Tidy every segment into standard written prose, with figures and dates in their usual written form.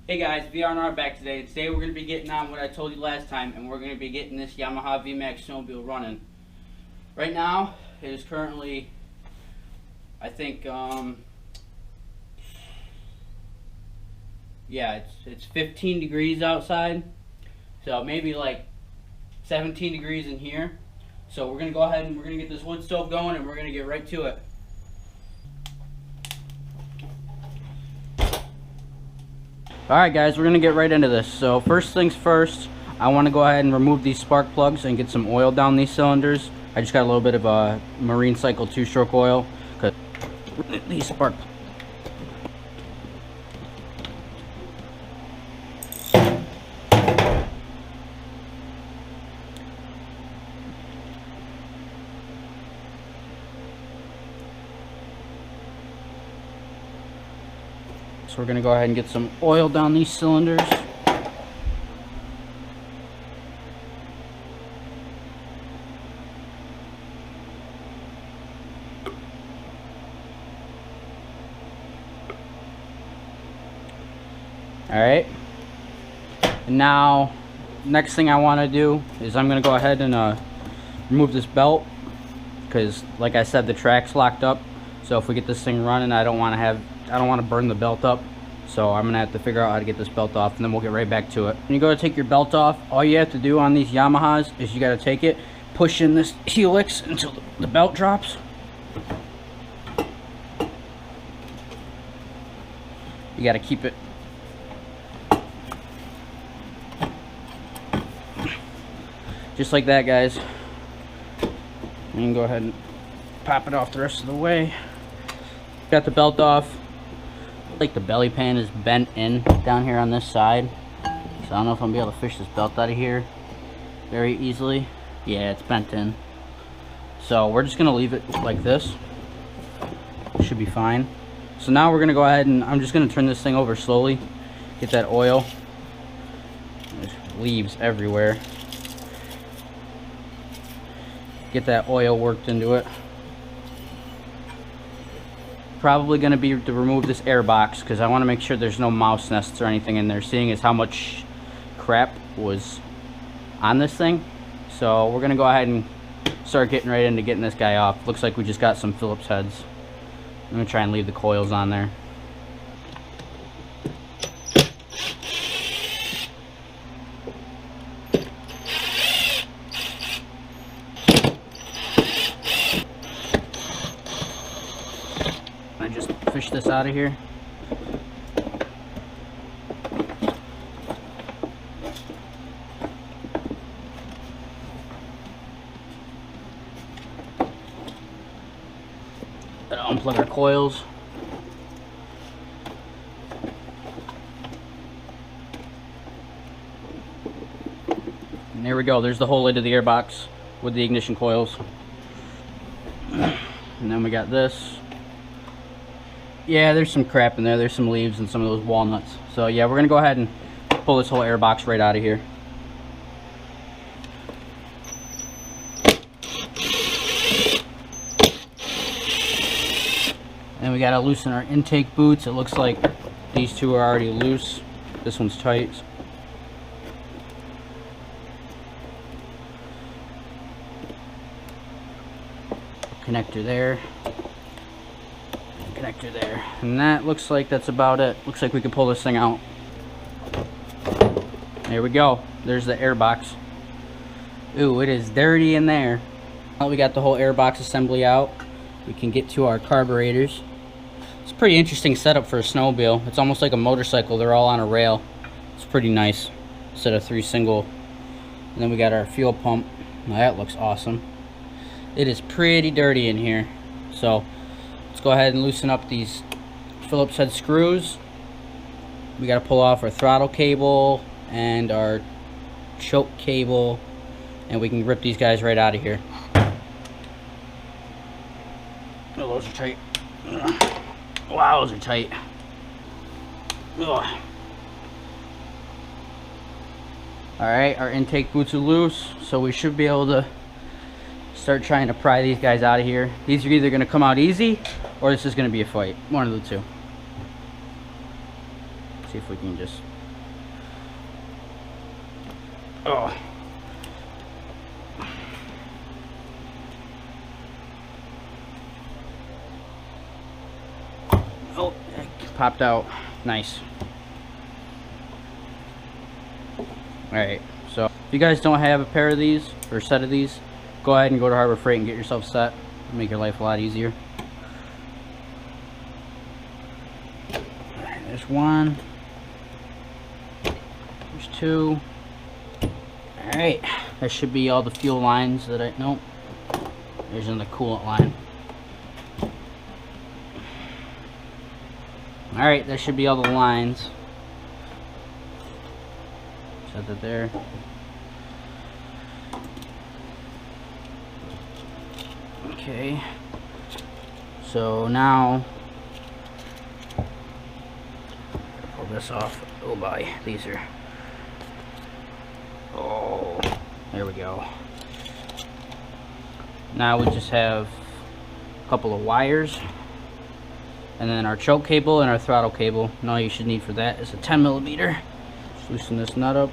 Hey guys, VR&R back today. Today we're going to be getting on what I told you last time, and we're going to be getting this Yamaha VMAX snowmobile running. Right now, it is currently, I think, yeah, it's 15 degrees outside, so maybe like 17 degrees in here. So we're going to go ahead and we're going to get this wood stove going, and we're going to get right to it. Alright guys, we're going to get right into this. So first things first, I want to go ahead and remove these spark plugs and get some oil down these cylinders. I just got a little bit of a Marine Cycle 2-stroke oil. Cause these spark So we're going to go ahead and get some oil down these cylinders. Alright. And now, next thing I want to do is I'm going to go ahead and remove this belt. Because, like I said, the track's locked up. So if we get this thing running, I don't want to burn the belt up, so I'm gonna have to figure out how to get this belt off, and then we'll get right back to it. When you go to take your belt off, all you have to do on these Yamahas is you got to take it, push in this helix until the belt drops. You got to keep it just like that, guys. You can go ahead and pop it off the rest of the way. Got the belt off. Like the belly pan is bent in down here on this side, so I don't know if I'm gonna be able to fish this belt out of here very easily. Yeah, it's bent in, so we're just gonna leave it like this. It should be fine. So now we're gonna go ahead and I'm just gonna turn this thing over slowly, get that oil. There's leaves everywhere. Get that oil worked into it. Probably going to be to remove this air box because I want to make sure there's no mouse nests or anything in there, seeing as how much crap was on this thing. So we're going to go ahead and start getting right into getting this guy off. Looks like we just got some Phillips heads. I'm going to try and leave the coils on there. Just fish this out of here. Unplug our coils. And there we go. There's the whole lid of the airbox with the ignition coils. And then we got this. Yeah, there's some crap in there. There's some leaves and some of those walnuts. So yeah, we're gonna go ahead and pull this whole air box right out of here. And we gotta loosen our intake boots. It looks like these two are already loose. This one's tight. Connector there. Connector there, and that looks like that's about it. Looks like we can pull this thing out. There we go. There's the air box. Ooh, it is dirty in there. Now we got the whole air box assembly out, we can get to our carburetors. It's a pretty interesting setup for a snowmobile. It's almost like a motorcycle. They're all on a rail. It's pretty nice instead of 3 single. And then we got our fuel pump. Now that looks awesome. It is pretty dirty in here, so let's go ahead and loosen up these Phillips head screws. We got to pull off our throttle cable and our choke cable, and we can rip these guys right out of here. Oh, those are tight. Wow, those are tight. Alright, our intake boots are loose, so we should be able to start trying to pry these guys out of here. These are either going to come out easy or this is going to be a fight. One of the two. See if we can just Oh. Oh, it popped out. Nice. Alright, so if you guys don't have a pair of these or a set of these, go ahead and go to Harbor Freight and get yourself set. It'll make your life a lot easier. Alright, there's one. There's two. Alright, that should be all the fuel lines that I... Nope. There's in the coolant line. Alright, that should be all the lines. Set that there. Okay. So now... pull this off. Oh boy, these are... Oh, there we go. Now we just have a couple of wires. And then our choke cable and our throttle cable. And all you should need for that is a 10mm. Just loosen this nut up.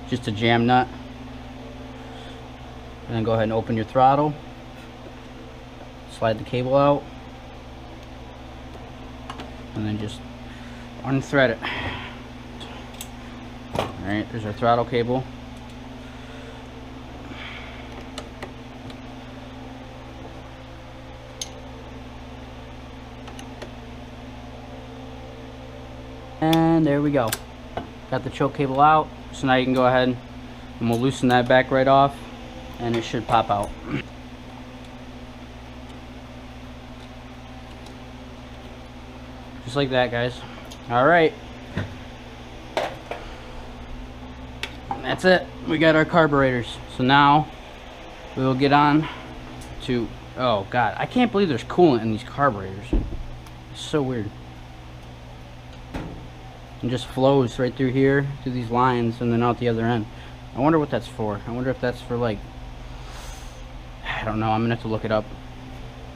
Just a jam nut. And then go ahead and open your throttle. Slide the cable out. And then just unthread it. Alright, there's our throttle cable. And there we go. Got the choke cable out. So now you can go ahead and we'll loosen that back right off and it should pop out. Just like that, guys. Alright. That's it. We got our carburetors. So now we will get on to... Oh god, I can't believe there's coolant in these carburetors. It's so weird. It just flows right through here, through these lines, and then out the other end. I wonder what that's for. I wonder if that's for, like... I don't know. I'm gonna have to look it up.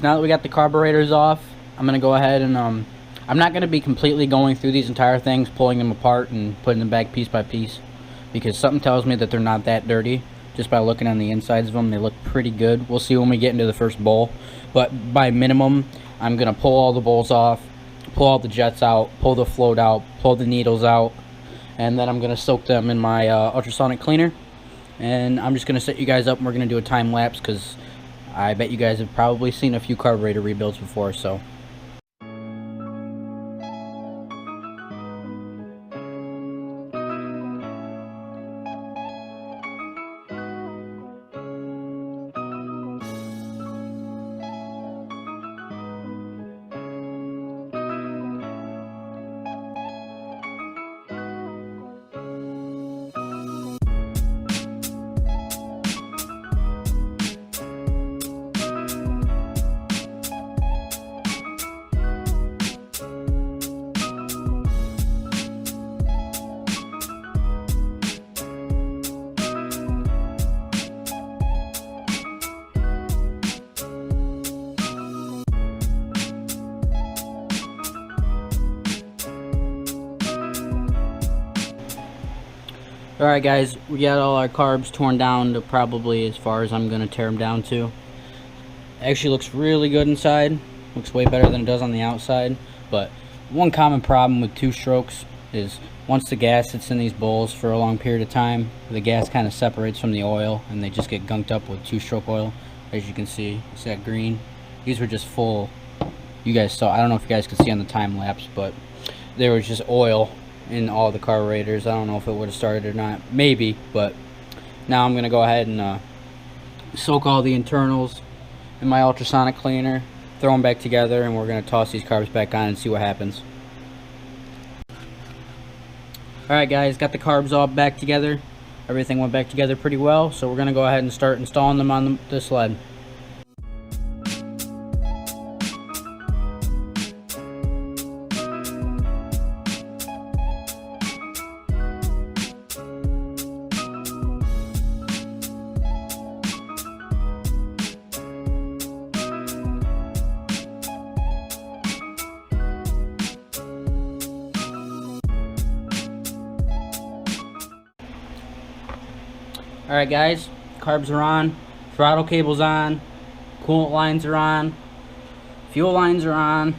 Now that we got the carburetors off, I'm gonna go ahead and I'm not gonna be completely going through these entire things, pulling them apart and putting them back piece by piece, because something tells me that they're not that dirty. Just by looking on the insides of them, they look pretty good. We'll see when we get into the first bowl, but by minimum, I'm gonna pull all the bowls off, pull all the jets out, pull the float out, pull the needles out, and then I'm gonna soak them in my ultrasonic cleaner. And I'm just gonna set you guys up and we're gonna do a time lapse, because I bet you guys have probably seen a few carburetor rebuilds before. So alright guys, we got all our carbs torn down to probably as far as I'm going to tear them down to. Actually looks really good inside. Looks way better than it does on the outside. But one common problem with two strokes is once the gas sits in these bowls for a long period of time, the gas kind of separates from the oil and they just get gunked up with two-stroke oil. As you can see that green? These were just full. You guys saw, I don't know if you guys could see on the time lapse, but there was just oil in all the carburetors. I don't know if it would have started or not, maybe, but now I'm gonna go ahead and soak all the internals in my ultrasonic cleaner, throw them back together, and we're gonna toss these carbs back on and see what happens. Alright guys, got the carbs all back together. Everything went back together pretty well, so we're gonna go ahead and start installing them on the sled. Alright guys, carbs are on, throttle cable's on, coolant lines are on, fuel lines are on.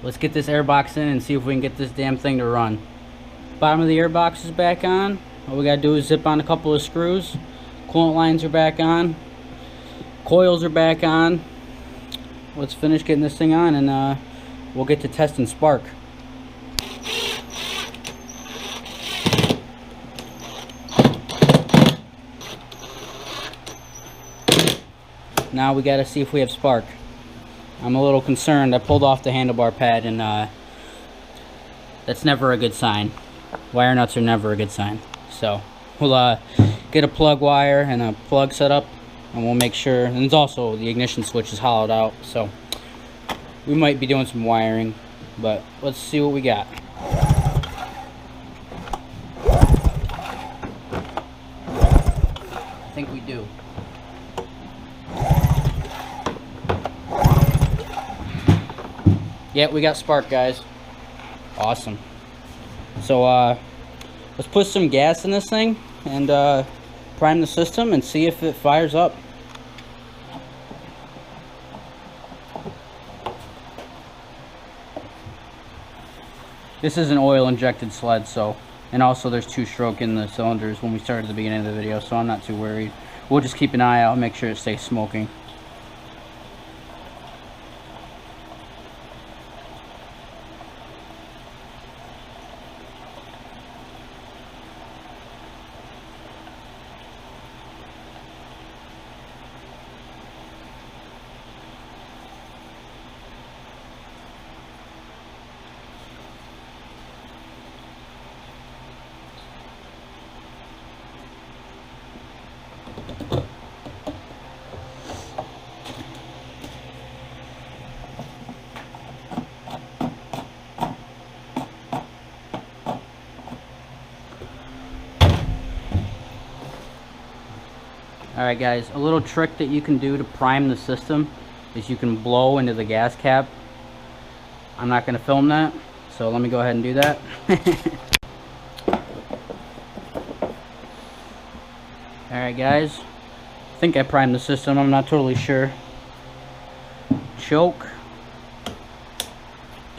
Let's get this airbox in and see if we can get this damn thing to run. Bottom of the airbox is back on. All we gotta do is zip on a couple of screws. Coolant lines are back on. Coils are back on. Let's finish getting this thing on and we'll get to testing spark. Now we gotta see if we have spark. I'm a little concerned. I pulled off the handlebar pad and that's never a good sign. Wire nuts are never a good sign. So we'll get a plug wire and a plug set up, and we'll make sure. And it's also the ignition switch is hollowed out, so we might be doing some wiring, but let's see what we got. I think we do. Yeah, we got spark, guys. Awesome. So let's put some gas in this thing and prime the system and see if it fires up. This is an oil injected sled, so, and also there's 2-stroke in the cylinders when we started at the beginning of the video, so I'm not too worried. We'll just keep an eye out and make sure it stays smoking. Alright guys, a little trick that you can do to prime the system is you can blow into the gas cap. I'm not going to film that, so let me go ahead and do that. Alright guys, I think I primed the system, I'm not totally sure. Choke,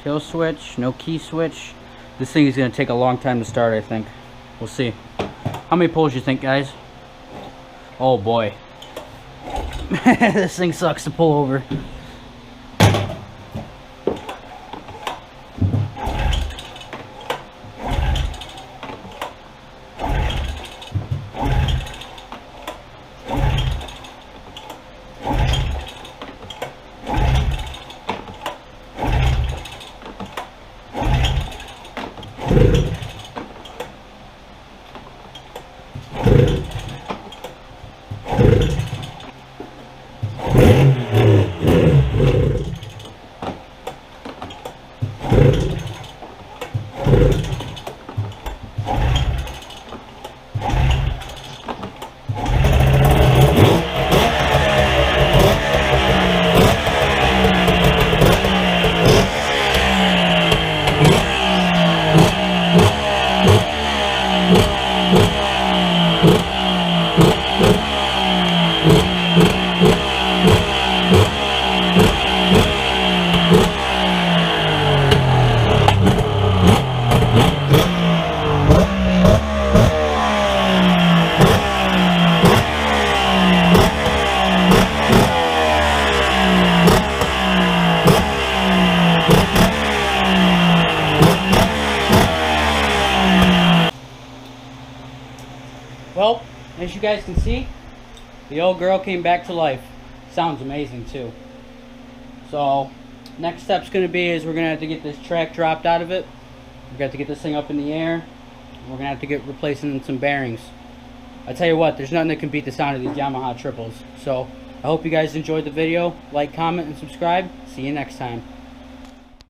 kill switch, no key switch. This thing is going to take a long time to start, I think. We'll see. How many pulls you think, guys? Oh boy. This thing sucks to pull over. Well, as you guys can see, the old girl came back to life. Sounds amazing too. So, next step's going to be is we're going to have to get this track dropped out of it. We're going to have to get this thing up in the air. We're going to have to get replacing some bearings. I tell you what, there's nothing that can beat the sound of these Yamaha triples. So, I hope you guys enjoyed the video. Like, comment, and subscribe. See you next time.